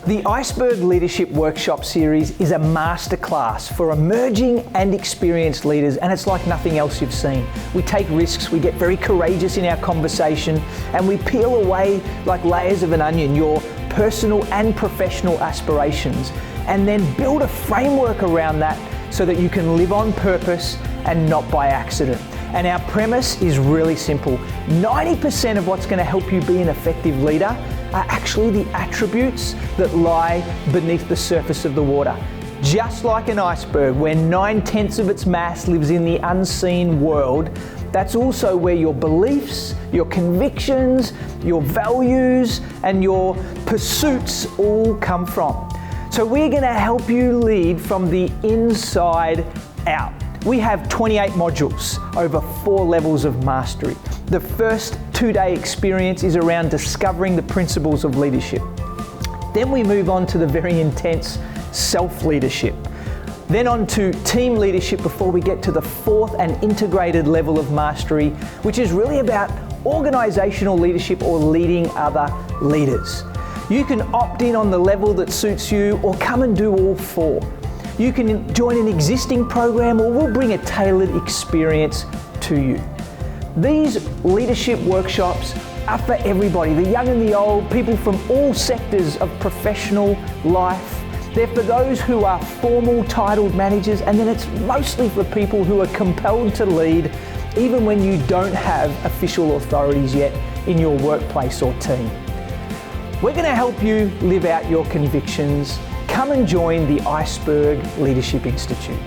The Iceberg Leadership Workshop Series is a masterclass for emerging and experienced leaders, and it's like nothing else you've seen. We take risks, we get very courageous in our conversation, and we peel away like layers of an onion your personal and professional aspirations, and then build a framework around that so that you can live on purpose and not by accident. And our premise is really simple. 90% of what's going to help you be an effective leader are actually the attributes that lie beneath the surface of the water. Just like an iceberg, where 9/10 of its mass lives in the unseen world, that's also where your beliefs, your convictions, your values, and your pursuits all come from. So we're going to help you lead from the inside out. We have 28 modules over 4 levels of mastery. The first 2-day experience is around discovering the principles of leadership. Then we move on to the very intense self-leadership. Then on to team leadership before we get to the 4th and integrated level of mastery, which is really about organizational leadership or leading other leaders. You can opt in on the level that suits you or come and do all 4. You can join an existing program, or we'll bring a tailored experience to you. These leadership workshops are for everybody, the young and the old, people from all sectors of professional life. They're for those who are formal titled managers, and then it's mostly for people who are compelled to lead even when you don't have official authorities yet in your workplace or team. We're going to help you live out your convictions. Come and join the Iceberg Leadership Institute.